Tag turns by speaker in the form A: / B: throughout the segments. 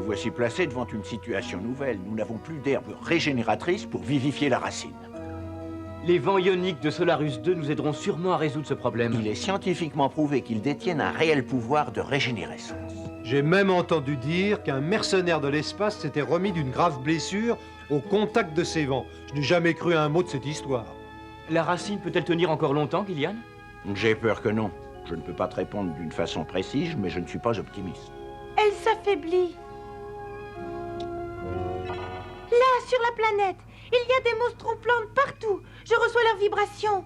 A: voici placés devant une situation nouvelle. Nous n'avons plus d'herbe régénératrice pour vivifier la racine.
B: Les vents ioniques de Solarus 2 nous aideront sûrement à résoudre ce problème.
A: Il est scientifiquement prouvé qu'ils détiennent un réel pouvoir de régénérescence.
C: J'ai même entendu dire qu'un mercenaire de l'espace s'était remis d'une grave blessure au contact de ces vents. Je n'ai jamais cru à un mot de cette histoire.
B: La racine peut-elle tenir encore longtemps, Gillian?
A: J'ai peur que non. Je ne peux pas te répondre d'une façon précise, mais je ne suis pas optimiste.
D: Elle s'affaiblit. Là, sur la planète, il y a des monstroplantes partout. Je reçois leurs vibrations.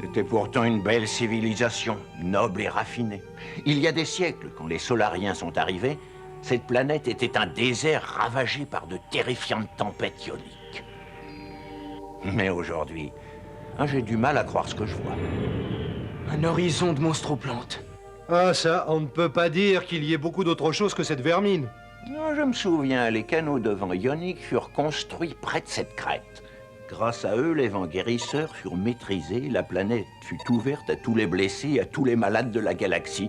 A: C'était pourtant une belle civilisation, noble et raffinée. Il y a des siècles, quand les Solariens sont arrivés, cette planète était un désert ravagé par de terrifiantes tempêtes ioniques. Mais aujourd'hui, j'ai du mal à croire ce que je vois.
B: Un horizon de monstroplantes.
C: Ah ça, on ne peut pas dire qu'il y ait beaucoup d'autre chose que cette vermine.
A: Je me souviens, les canaux de vent ioniques furent construits près de cette crête. Grâce à eux, les vents guérisseurs furent maîtrisés, la planète fut ouverte à tous les blessés, à tous les malades de la galaxie.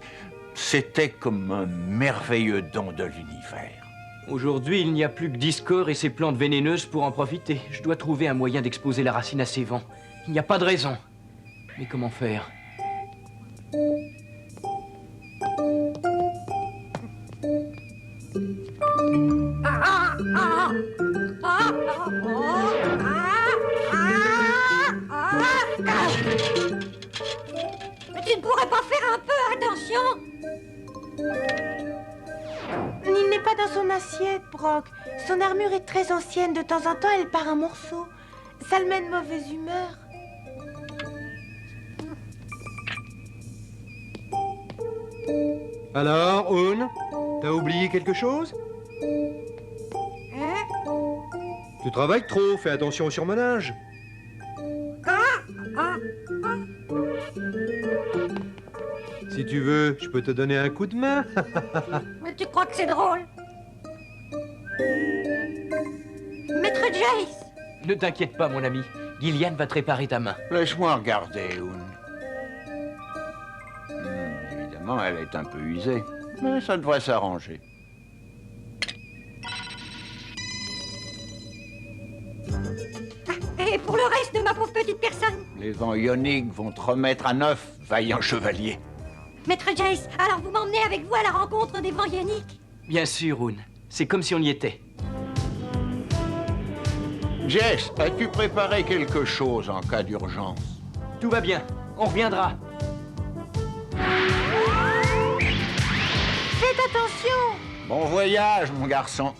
A: C'était comme un merveilleux don de l'univers.
B: Aujourd'hui, il n'y a plus que Discord et ses plantes vénéneuses pour en profiter. Je dois trouver un moyen d'exposer la racine à ces vents. Il n'y a pas de raison. Mais comment faire?
E: Mais tu ne pourrais pas faire un peu attention?
D: Il n'est pas dans son assiette, Brock. Son armure est très ancienne. De temps en temps, elle part un morceau. Ça le met de mauvaise humeur.
C: Alors, Oun, t'as oublié quelque chose? Tu travailles trop, fais attention au surmenage. Si tu veux, je peux te donner un coup de main.
E: Mais tu crois que c'est drôle? Maître Jace!
B: Ne t'inquiète pas, mon ami. Gillian va te réparer ta main.
A: Laisse-moi regarder, Oun. Évidemment, elle est un peu usée, mais ça devrait s'arranger.
E: Et pour le reste de ma pauvre petite personne?
A: Les vents ioniques vont te remettre à neuf, vaillant chevalier.
E: Maître Jace, alors vous m'emmenez avec vous à la rencontre des vents ioniques?
B: Bien sûr, Oun. C'est comme si on y était.
A: Jess, as-tu préparé quelque chose en cas d'urgence?
B: Tout va bien. On reviendra.
D: Faites attention!
A: Bon voyage, mon garçon.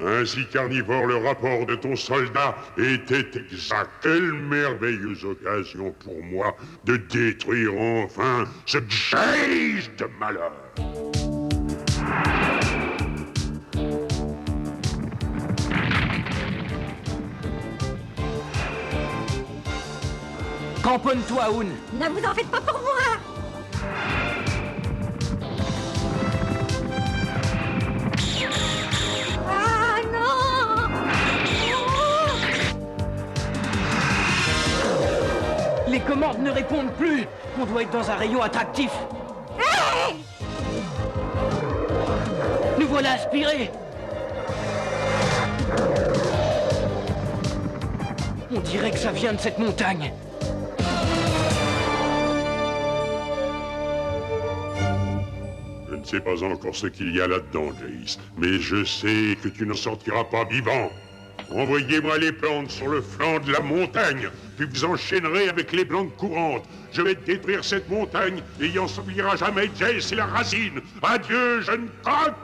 F: Ainsi, Carnivore, le rapport de ton soldat était exact. Quelle merveilleuse occasion pour moi de détruire enfin ce Jace de malheur.
B: Cramponne-toi, Oun.
E: Ne vous en faites pas pour moi! Ah non!
B: Les commandes ne répondent plus. On doit être dans un rayon attractif.
E: Hey!
B: Nous voilà aspirés. On dirait que ça vient de cette montagne.
F: Je ne sais pas encore ce qu'il y a là-dedans, Jace, mais je sais que tu ne sortiras pas vivant. Envoyez-moi les plantes sur le flanc de la montagne, puis vous enchaînerez avec les plantes courantes. Je vais détruire cette montagne et il en s'oubliera jamais Jace et la racine. Adieu, jeune coq!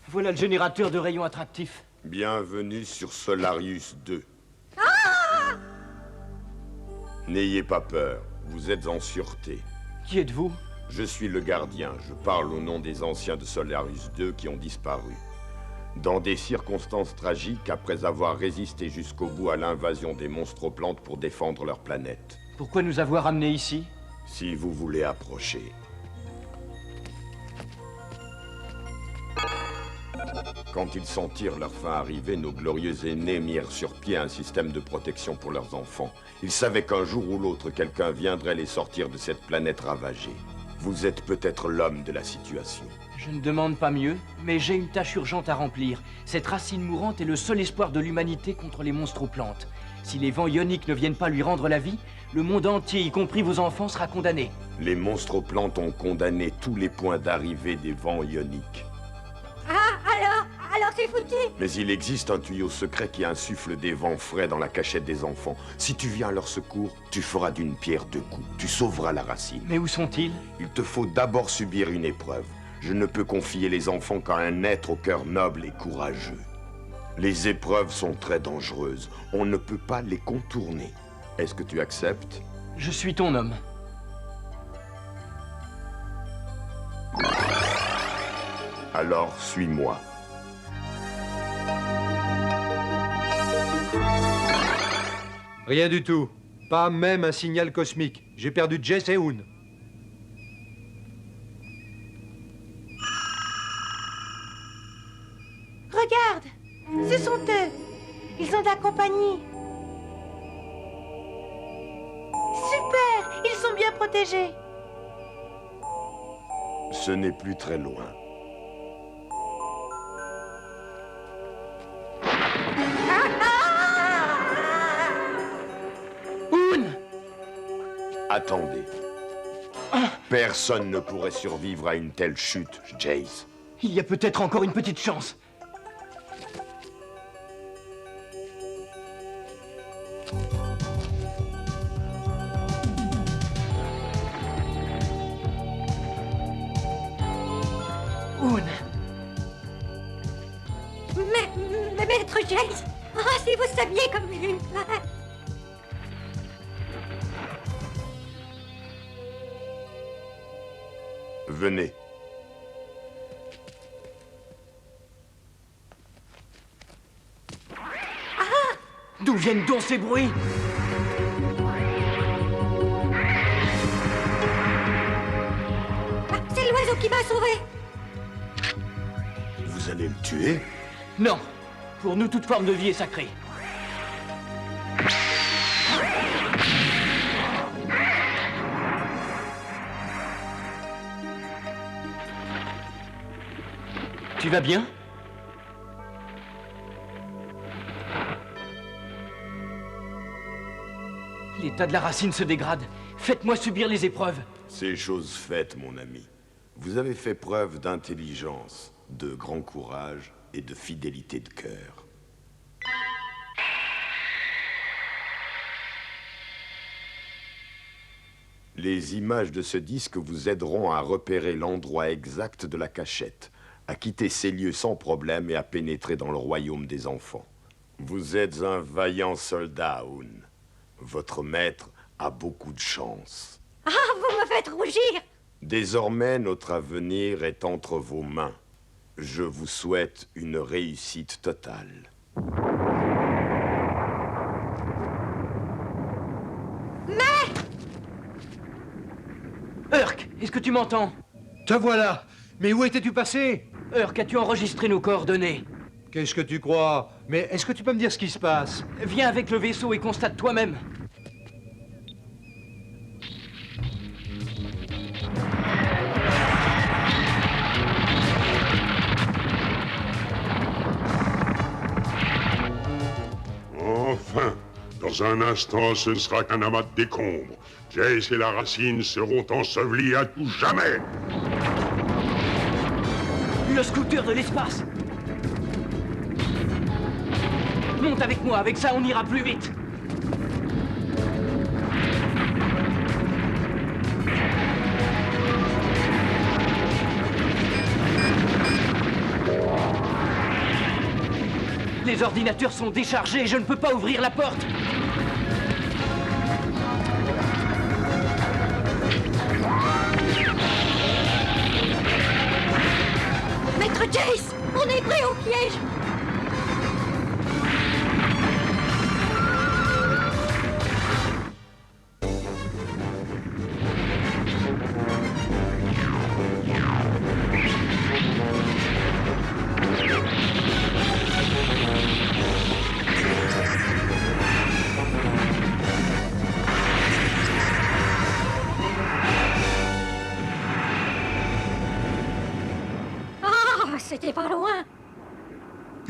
B: Voilà le générateur de rayons attractifs.
G: Bienvenue sur Solarius 2. N'ayez pas peur, vous êtes en sûreté.
B: Qui êtes-vous?
G: Je suis le gardien, je parle au nom des anciens de Solarius 2 qui ont disparu. Dans des circonstances tragiques, après avoir résisté jusqu'au bout à l'invasion des monstroplantes pour défendre leur planète.
B: Pourquoi nous avoir amenés ici?
G: Si vous voulez approcher. Quand ils sentirent leur fin arriver, nos glorieux aînés mirent sur pied un système de protection pour leurs enfants. Ils savaient qu'un jour ou l'autre, quelqu'un viendrait les sortir de cette planète ravagée. Vous êtes peut-être l'homme de la situation.
B: Je ne demande pas mieux, mais j'ai une tâche urgente à remplir. Cette racine mourante est le seul espoir de l'humanité contre les monstres aux plantes. Si les vents ioniques ne viennent pas lui rendre la vie, le monde entier, y compris vos enfants, sera condamné.
G: Les monstres aux plantes ont condamné tous les points d'arrivée des vents ioniques.
E: Ah, alors c'est foutu.
G: Mais il existe un tuyau secret qui insuffle des vents frais dans la cachette des enfants. Si tu viens à leur secours, tu feras d'une pierre deux coups. Tu sauveras la racine.
B: Mais où sont-ils?
G: Il te faut d'abord subir une épreuve. Je ne peux confier les enfants qu'à un être au cœur noble et courageux. Les épreuves sont très dangereuses. On ne peut pas les contourner. Est-ce que tu acceptes?
B: Je suis ton homme.
G: Alors, suis-moi.
C: Rien du tout. Pas même un signal cosmique. J'ai perdu Jess et Hoon.
D: Regarde, ce sont eux. Ils ont de la compagnie. Super, ils sont bien protégés.
G: Ce n'est plus très loin.
B: Hoon!
G: Attendez. Personne ne pourrait survivre à une telle chute, Jace.
B: Il y a peut-être encore une petite chance. Hoon!
E: Mais maître Jace, si vous saviez comme j'ai eu peur.
G: Venez.
B: D'où viennent donc ces bruits?
E: Ah, c'est l'oiseau qui m'a sauvé.
G: Vous allez le tuer?
B: Non. Pour nous, toute forme de vie est sacrée. Tu vas bien? L'état de la racine se dégrade. Faites-moi subir les épreuves.
G: C'est chose faite, mon ami. Vous avez fait preuve d'intelligence, de grand courage et de fidélité de cœur. Les images de ce disque vous aideront à repérer l'endroit exact de la cachette, à quitter ces lieux sans problème et à pénétrer dans le royaume des enfants. Vous êtes un vaillant soldat, Hoon. Votre maître a beaucoup de chance.
E: Ah, vous me faites rougir.
G: Désormais, notre avenir est entre vos mains. Je vous souhaite une réussite totale.
B: Urk, est-ce que tu m'entends?
C: Te voilà. Mais où étais-tu passé?
B: Urk, as-tu enregistré nos coordonnées?
C: Qu'est-ce que tu crois? Mais est-ce que tu peux me dire ce qui se passe?
B: Viens avec le vaisseau et constate toi-même.
F: Enfin, dans un instant, ce ne sera qu'un amas de décombres. Jace et la racine seront ensevelis à tout jamais.
B: Le scooter de l'espace. Monte avec moi, avec ça on ira plus vite. Les ordinateurs sont déchargés, je ne peux pas ouvrir la porte.
E: Maître Jace, on est pris au piège.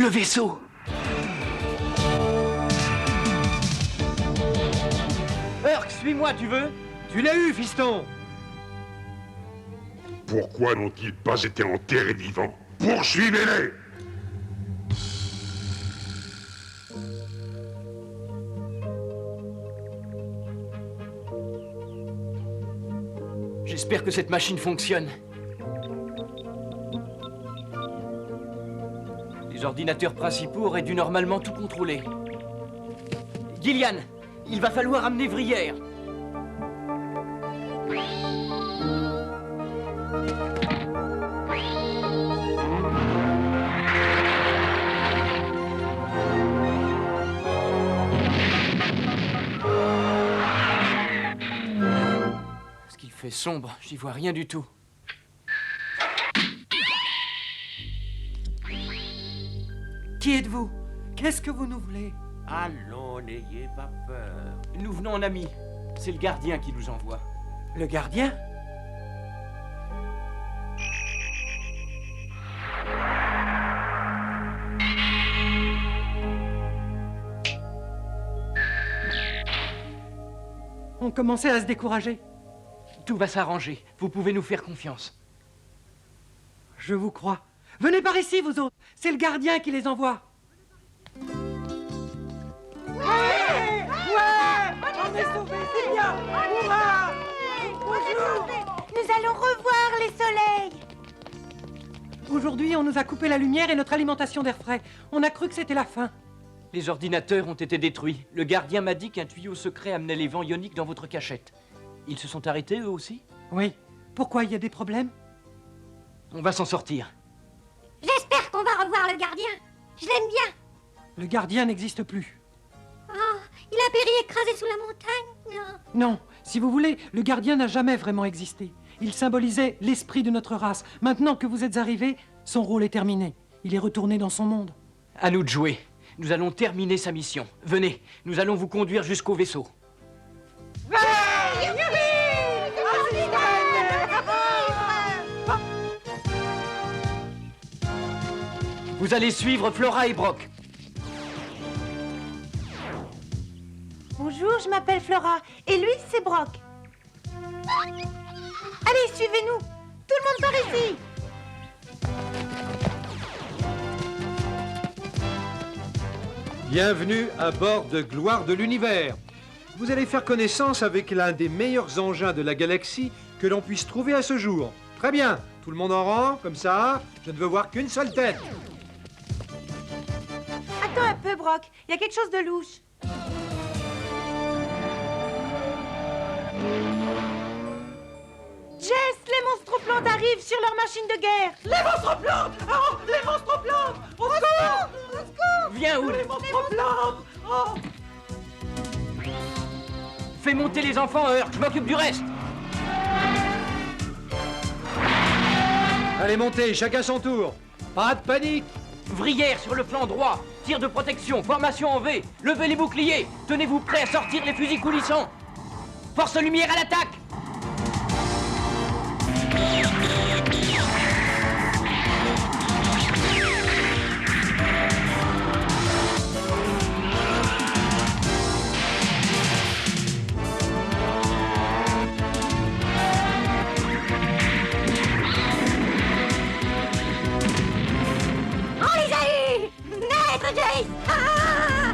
B: Le vaisseau! Urk, suis-moi, tu veux?
C: Tu l'as eu, fiston!
F: Pourquoi n'ont-ils pas été enterrés vivants? Poursuivez-les!
B: J'espère que cette machine fonctionne. Les ordinateurs principaux auraient dû normalement tout contrôler. Gillian, il va falloir amener Vrière. Parce qu'il fait sombre, j'y vois rien du tout.
H: Qui êtes-vous? Qu'est-ce que vous nous voulez?
A: Allons, n'ayez pas peur.
B: Nous venons en amis. C'est le gardien qui nous envoie.
H: Le gardien? On commençait à se décourager.
B: Tout va s'arranger. Vous pouvez nous faire confiance.
H: Je vous crois. Venez par ici, vous autres. C'est le gardien qui les envoie. On est sauvés, c'est bien. Hurrah! Bonjour.
D: Nous allons revoir les soleils.
H: Aujourd'hui, on nous a coupé la lumière et notre alimentation d'air frais. On a cru que c'était la fin.
B: Les ordinateurs ont été détruits. Le gardien m'a dit qu'un tuyau secret amenait les vents ioniques dans votre cachette. Ils se sont arrêtés, eux aussi?
H: Oui. Pourquoi, il y a des problèmes?
B: On va s'en sortir.
E: J'espère qu'on va revoir le gardien. Je l'aime bien.
H: Le gardien n'existe plus.
E: Oh, il a péri écrasé sous la montagne. Non.
H: Non, si vous voulez, le gardien n'a jamais vraiment existé. Il symbolisait l'esprit de notre race. Maintenant que vous êtes arrivés, son rôle est terminé. Il est retourné dans son monde.
B: À nous de jouer. Nous allons terminer sa mission. Venez, nous allons vous conduire jusqu'au vaisseau. Vous allez suivre Flora et Brock.
D: Bonjour, je m'appelle Flora. Et lui, c'est Brock. Allez, suivez-nous. Tout le monde par ici.
C: Bienvenue à bord de Gloire de l'Univers. Vous allez faire connaissance avec l'un des meilleurs engins de la galaxie que l'on puisse trouver à ce jour. Très bien, tout le monde en rang, comme ça. Je ne veux voir qu'une seule tête.
D: Attends un peu, Brock. Il y a quelque chose de louche. Jess, les monstres-plantes arrivent sur leur machine de guerre.
H: Les monstres-plantes! Oh, les monstres-plantes! Au secours! Au secours!
B: Viens, Hood.
H: Les monstres-plantes! Oh!
B: Fais monter les enfants, Urk. Je m'occupe du reste.
C: Allez, montez, chacun son tour. Pas de panique.
B: Vrière sur le flanc droit. Tir de protection. Formation en V. Levez les boucliers. Tenez-vous prêts à sortir les fusils coulissants. Force lumière à l'attaque.
E: On les a eus! Maître Jace! Ah!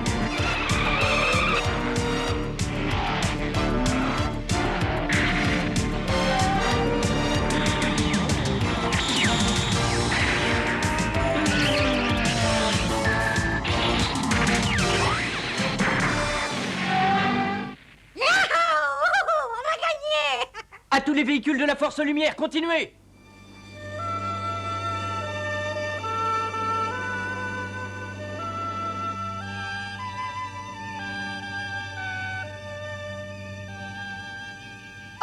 E: Yahoo! On a gagné!
B: À tous les véhicules de la force lumière, continuez.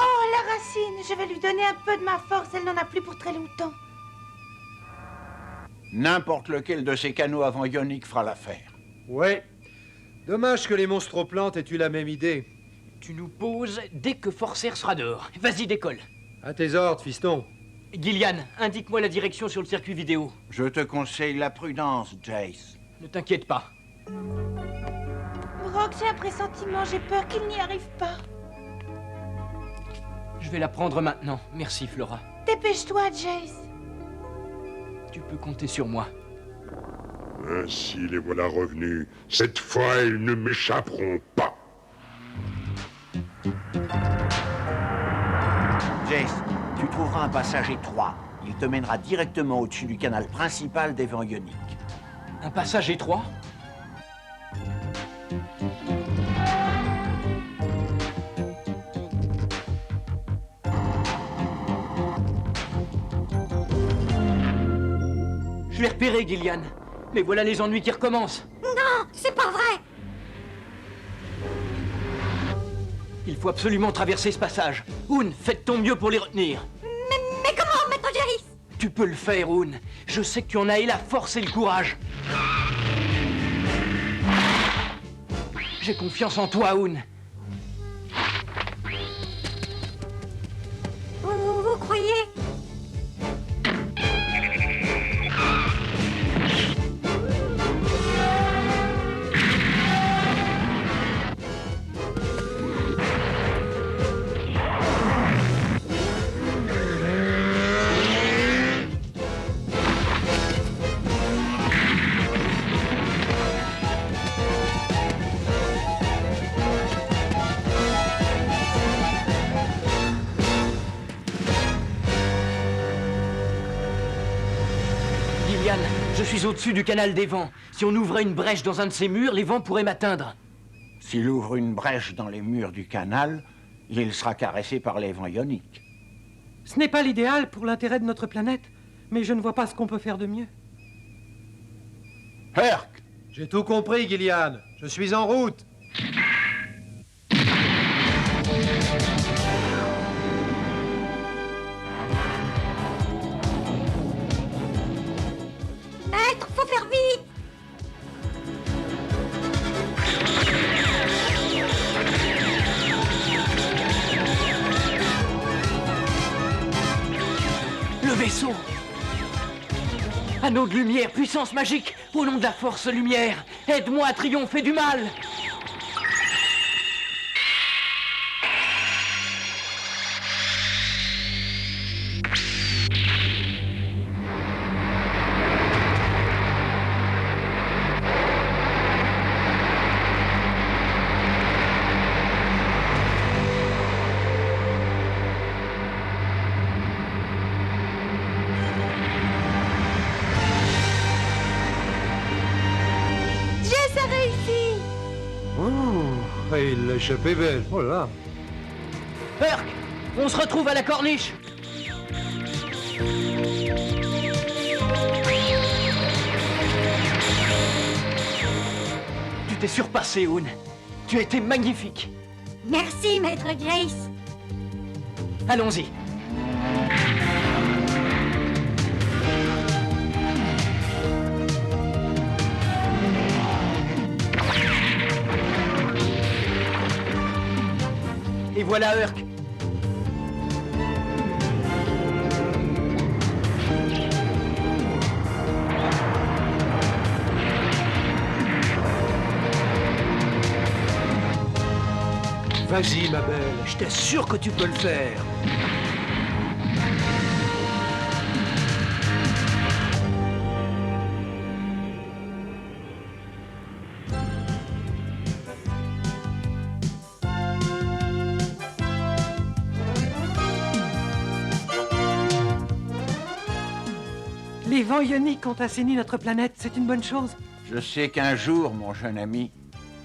D: Oh, la racine. Je vais lui donner un peu de ma force. Elle n'en a plus pour très longtemps.
A: N'importe lequel de ces canaux avant ioniques fera l'affaire.
C: Ouais. Dommage que les monstres-plantes aient eu la même idée.
B: Tu nous poses dès que Forcer sera dehors. Vas-y, décolle.
C: À tes ordres, fiston.
B: Gillian, indique-moi la direction sur le circuit vidéo.
A: Je te conseille la prudence, Jace.
B: Ne t'inquiète pas.
D: Brock, j'ai un pressentiment, j'ai peur qu'il n'y arrive pas.
B: Je vais la prendre maintenant. Merci, Flora.
D: Dépêche-toi, Jace.
B: Tu peux compter sur moi.
F: Ainsi les voilà revenus. Cette fois, ils ne m'échapperont pas.
A: Jace, tu trouveras un passage étroit. Il te mènera directement au-dessus du canal principal des vents ioniques.
B: Un passage étroit? Je l'ai repéré, Gillian. Mais voilà les ennuis qui recommencent.
E: Non, c'est pas vrai.
B: Il faut absolument traverser ce passage. Oun, fais de ton mieux pour les retenir.
E: Mais comment, maître Jace?
B: Tu peux le faire, Oun. Je sais que tu en as et la force et le courage. J'ai confiance en toi, Oun.
E: Vous croyez?
B: Gillian, je suis au-dessus du canal des vents. Si on ouvrait une brèche dans un de ces murs, les vents pourraient m'atteindre.
A: S'il ouvre une brèche dans les murs du canal, il sera caressé par les vents ioniques.
H: Ce n'est pas l'idéal pour l'intérêt de notre planète, mais je ne vois pas ce qu'on peut faire de mieux.
A: Herc!
C: J'ai tout compris, Gillian. Je suis en route.
E: Maître, faut faire vite.
B: Le vaisseau! Anneau de lumière, puissance magique! Au nom de la force lumière, aide-moi à triompher du mal!
D: Jace a réussi.
C: Oh, il l'a échappé belle. Oh là.
B: Herc! On se retrouve à la corniche! Tu t'es surpassé, Oun. Tu as été magnifique.
E: Merci, maître Jace.
B: Allons-y. Et voilà Herc.
C: Vas-y, ma belle. Je t'assure que tu peux le faire.
H: Les vents ioniques ont assaini notre planète, c'est une bonne chose.
A: Je sais qu'un jour, mon jeune ami,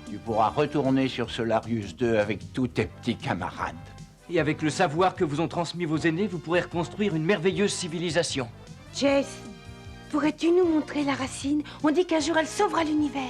A: tu pourras retourner sur Solarius 2 avec tous tes petits camarades.
B: Et avec le savoir que vous ont transmis vos aînés, vous pourrez reconstruire une merveilleuse civilisation.
D: Jace, pourrais-tu nous montrer la racine? On dit qu'un jour elle sauvera l'univers.